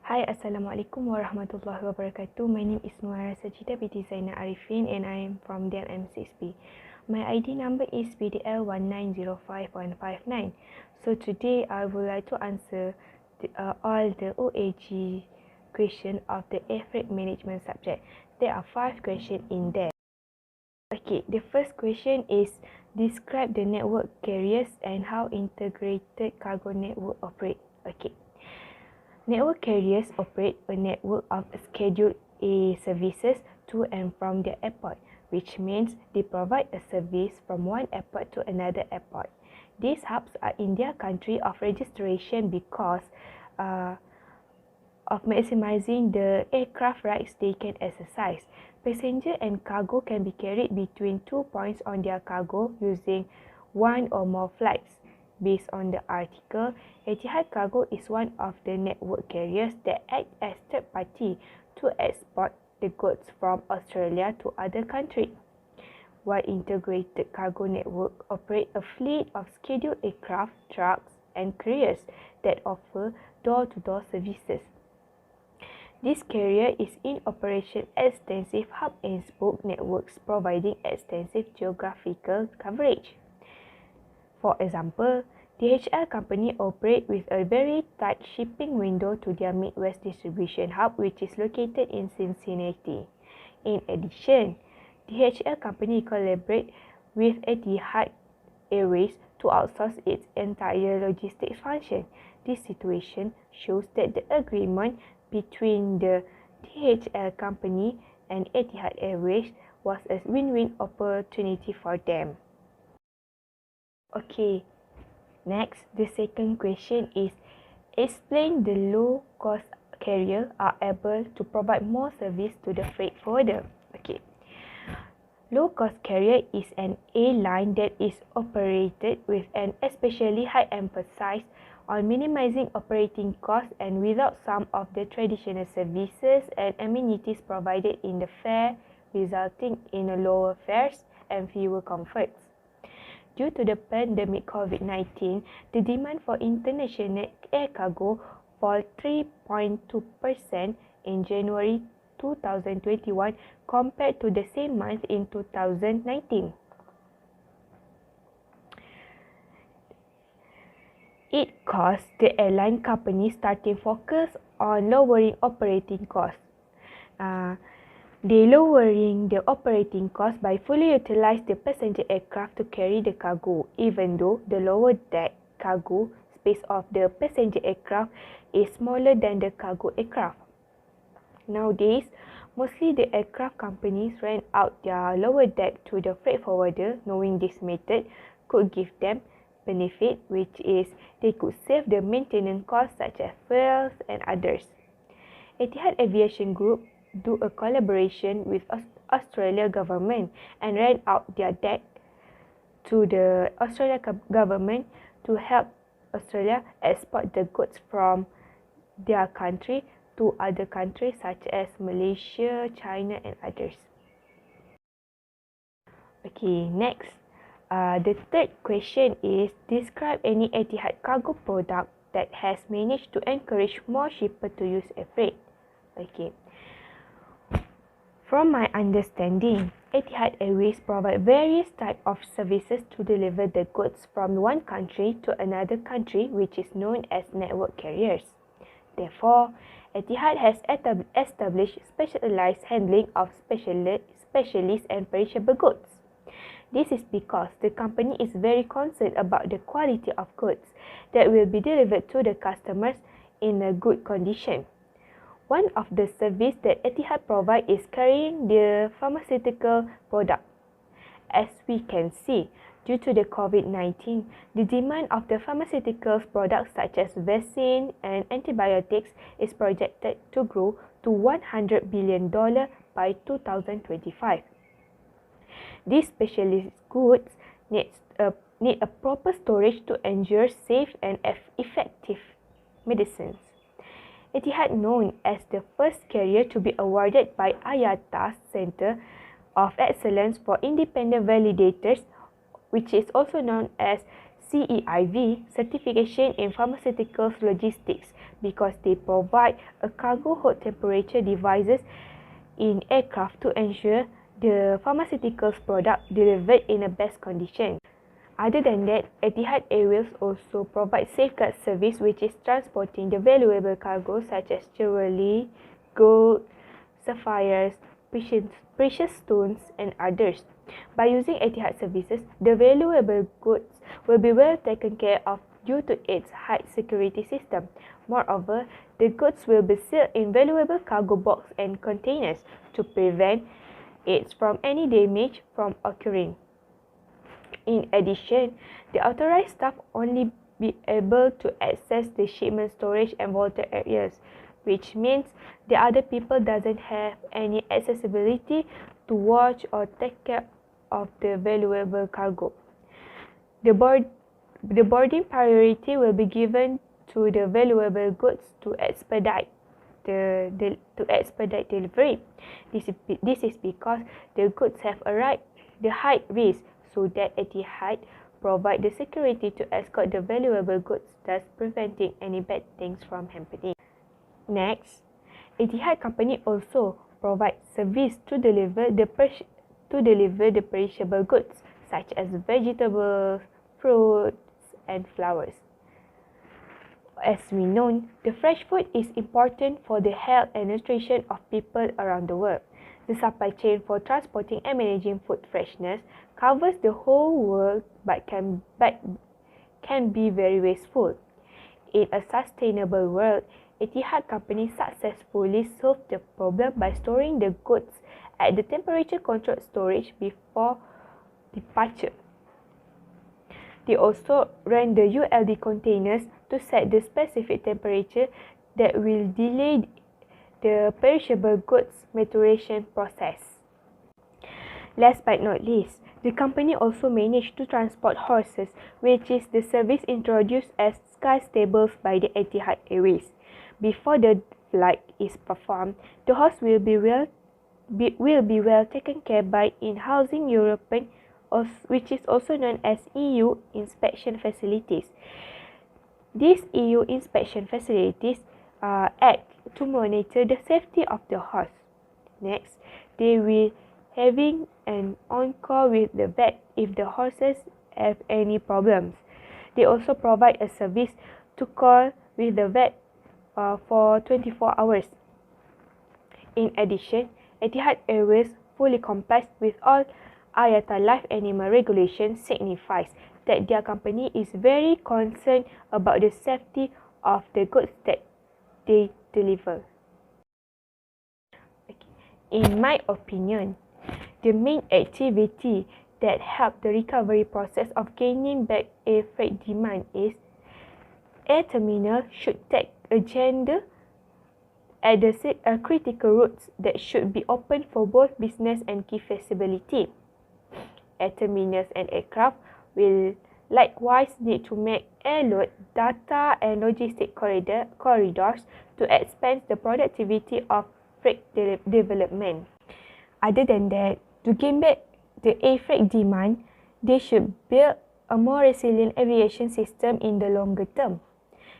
Hi, Assalamualaikum warahmatullahi wabarakatuh. My name is Nuwairah Sajidah Binti Zainal Ariffin and I am from DLM6B. My ID number is BDL1905.59. So today I would like to answer all the OAG question of the air freight management subject. There are 5 questions in there. Okay, the first question is describe the network carriers and how integrated cargo network operate. Okay. Network carriers operate a network of scheduled A services to and from the airport, which means they provide a service from one airport to another airport. These hubs are in their country of registration because of maximizing the aircraft rights they can exercise. Passenger and cargo can be carried between 2 points on their cargo using one or more flights. Based on the article, Etihad Cargo is one of the network carriers that act as third party to export the goods from Australia to other countries. While integrated cargo network operate a fleet of scheduled aircraft, trucks and carriers that offer door-to-door services. This carrier is in operation extensive hub and spoke networks providing extensive geographical coverage. For example, DHL company operate with a very tight shipping window to their Midwest distribution hub which is located in Cincinnati. In addition, DHL company collaborate with Etihad Airways to outsource its entire logistics function. This situation shows that the agreement between the DHL company and Etihad Airways was a win-win opportunity for them. Okay, next, the second question is explain the low-cost carrier are able to provide more service to the freight forwarder. Okay, low-cost carrier is an airline that is operated with an especially high emphasis on minimizing operating costs and without some of the traditional services and amenities provided in the fare, resulting in lower fares and fewer comforts. Due to the pandemic COVID-19, the demand for international air cargo fell 3.2% in January 2021 compared to the same month in 2019. It caused the airline company starting focus on lowering operating costs. They lowering the operating cost by fully utilize the passenger aircraft to carry the cargo, even though the lower deck cargo space of the passenger aircraft is smaller than the cargo aircraft. Nowadays, mostly the aircraft companies rent out their lower deck to the freight forwarder, knowing this method could give them benefit, which is they could save the maintenance costs such as fuels and others. Etihad Aviation Group do a collaboration with Australia government and rent out their deck to the Australia government to help Australia export the goods from their country to other countries such as Malaysia, China and others. Okay, next. The third question is describe any Etihad cargo product that has managed to encourage more shippers to use air freight. Okay. From my understanding, Etihad Airways provide various types of services to deliver the goods from one country to another country, which is known as network carriers. Therefore, Etihad has established specialized handling of specialist and perishable goods. This is because the company is very concerned about the quality of goods that will be delivered to the customers in a good condition. One of the services that Etihad provide is carrying the pharmaceutical product. As we can see, due to the COVID-19, the demand of the pharmaceutical products such as vaccine and antibiotics is projected to grow to $100 billion by 2025. These specialist goods need a proper storage to ensure safe and effective medicines. Etihad, known as the first carrier to be awarded by IATA Center of Excellence for Independent Validators, which is also known as CEIV, Certification in Pharmaceuticals Logistics, because they provide a cargo hold temperature devices in aircraft to ensure the pharmaceuticals product delivered in the best condition. Other than that, Etihad Airways also provides safeguard service, which is transporting the valuable cargo such as jewelry, gold, sapphires, precious stones and others. By using Etihad services, the valuable goods will be well taken care of due to its high security system. Moreover, the goods will be sealed in valuable cargo box and containers to prevent it from any damage from occurring. In addition, the authorized staff only be able to access the shipment storage and vaulted areas, which means the other people doesn't have any accessibility to watch or take care of the valuable cargo. The boarding priority will be given to the valuable goods to expedite delivery. This is because the goods have arrived the high risk, so that Etihad provide the security to escort the valuable goods, thus preventing any bad things from happening. Next, Etihad company also provides service to deliver the perishable goods such as vegetables, fruits, and flowers. As we know, the fresh food is important for the health and nutrition of people around the world. The supply chain for transporting and managing food freshness covers the whole world but can be very wasteful. In a sustainable world, Etihad company successfully solved the problem by storing the goods at the temperature-controlled storage before departure. They also run the ULD containers to set the specific temperature that will delay the perishable goods maturation process. Last but not least, the company also managed to transport horses, which is the service introduced as Sky Stables by the Etihad Airways. Before the flight is performed, the horse will be well taken care by in-housing European, which is also known as EU inspection facilities. These EU inspection facilities act to monitor the safety of the horse. Next, they will having an on-call with the vet if the horses have any problems. They also provide a service to call with the vet for 24 hours. In addition, Etihad Airways fully complies with all IATA live animal regulations, signifies that their company is very concerned about the safety of the goods that they deliver. In my opinion, the main activity that helped the recovery process of gaining back air freight demand is air terminal should take agenda at the critical routes that should be open for both business and key feasibility. Air terminals and aircraft will likewise need to make airload data and logistic corridors to expand the productivity of freight development. Other than that, to gain back the air freight demand, they should build a more resilient aviation system in the longer term.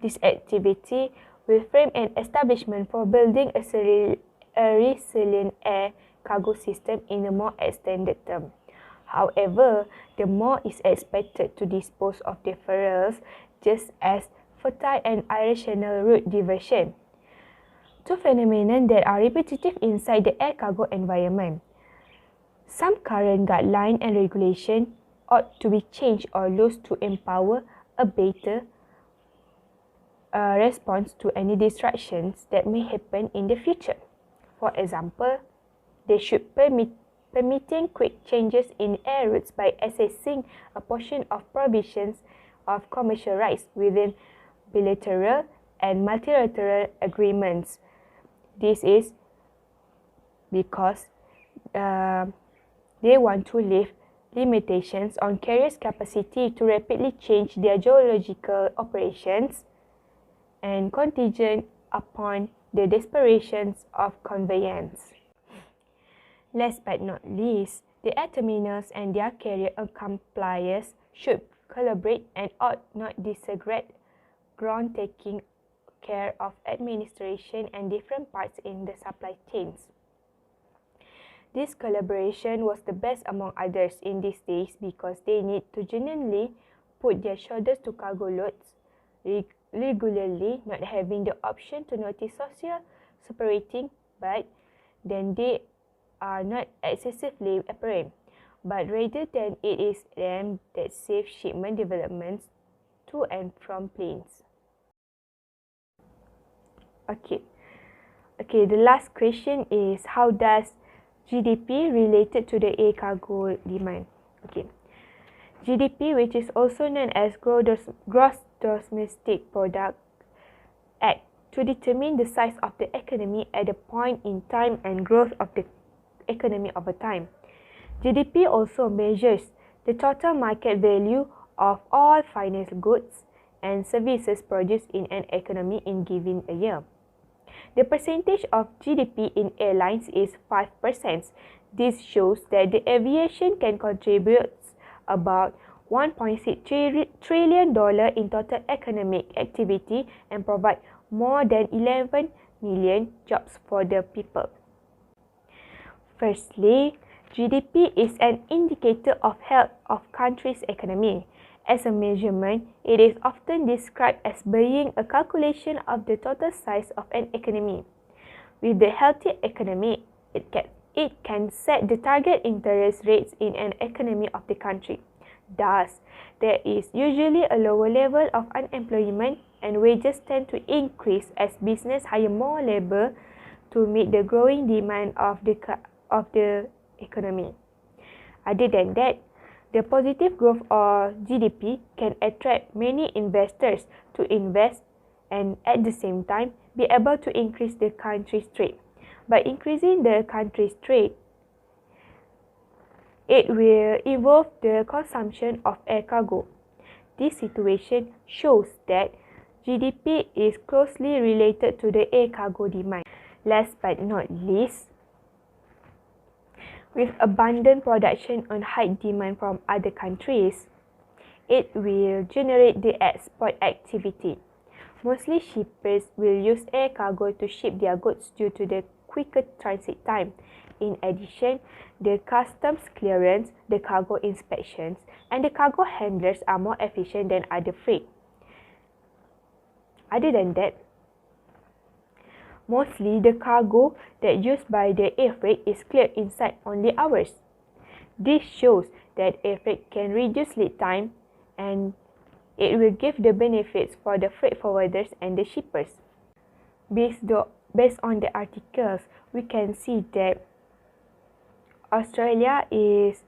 This activity will frame an establishment for building a resilient air cargo system in a more extended term. However, the more is expected to dispose of deferrals just as fertile and irrational route diversion. Two phenomena that are repetitive inside the air cargo environment. Some current guideline and regulation ought to be changed or loosed to empower a better response to any disruptions that may happen in the future. For example, they should permitting quick changes in air routes by assessing a portion of provisions of commercial rights within bilateral and multilateral agreements. This is because they want to leave limitations on carriers' capacity to rapidly change their geological operations and contingent upon the desperations of conveyance. Last but not least, the air terminals and their carrier accompliers should collaborate and ought not disagree ground taking care of administration and different parts in the supply chains. This collaboration was the best among others in these days because they need to genuinely put their shoulders to cargo loads regularly, not having the option to notice social separating, but then they are not excessively apparent, but rather than it is them that save shipment developments to and from planes. Okay, the last question is how does GDP related to the air cargo demand? Okay, GDP, which is also known as Gross Domestic Product, act to determine the size of the economy at a point in time and growth of the economy over time. GDP also measures the total market value of all finance goods and services produced in an economy in given a year. The percentage of GDP in airlines is 5%. This shows that the aviation can contribute about $1.6 trillion in total economic activity and provide more than 11 million jobs for the people. Firstly, GDP is an indicator of health of country's economy. As a measurement, it is often described as being a calculation of the total size of an economy. With the healthy economy, it can set the target interest rates in an economy of the country. Thus, there is usually a lower level of unemployment and wages tend to increase as business hire more labor to meet the growing demand of the economy. Other than that, the positive growth of GDP can attract many investors to invest and at the same time be able to increase the country's trade. By increasing the country's trade, it will involve the consumption of air cargo. This situation shows that GDP is closely related to the air cargo demand. Last but not least, with abundant production and high demand from other countries, it will generate the export activity. Mostly shippers will use air cargo to ship their goods due to the quicker transit time. In addition, the customs clearance, the cargo inspections, and the cargo handlers are more efficient than other freight. Other than that, mostly the cargo that used by the air freight is cleared inside only hours. This shows that air freight can reduce lead time and it will give the benefits for the freight forwarders and the shippers. Based on the articles, we can see that Australia is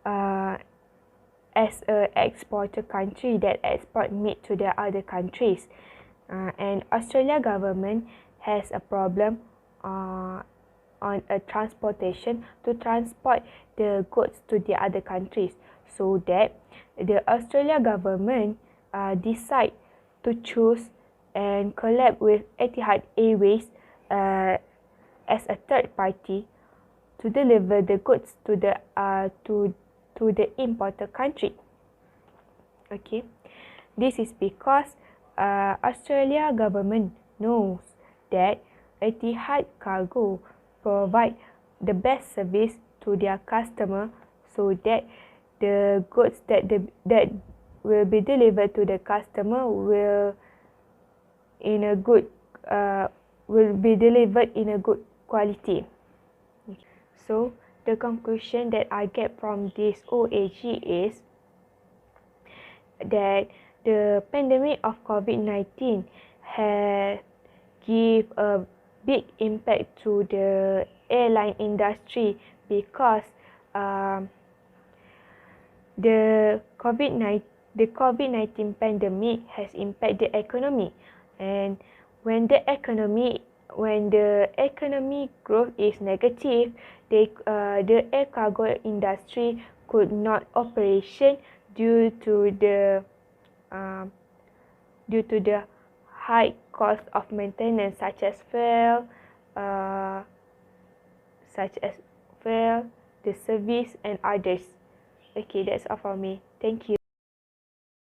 as an exporter country that export meat to the other countries, and Australia government has a problem on a transportation to transport the goods to the other countries, so that the Australia government decide to choose and collab with Etihad Airways as a third party to deliver the goods to the importer country. Okay, this is because Australia government knows that Etihad Cargo provide the best service to their customer, so that the goods that will be delivered to the customer will be delivered in a good quality. So the conclusion that I get from this OAG is that the pandemic of COVID-19 has give a big impact to the airline industry because the COVID-19 pandemic has impacted the economy, and when the economy growth is negative, the air cargo industry could not operation due to the high cost of maintenance, such as fuel, the service and others. Okay, that's all for me. Thank you.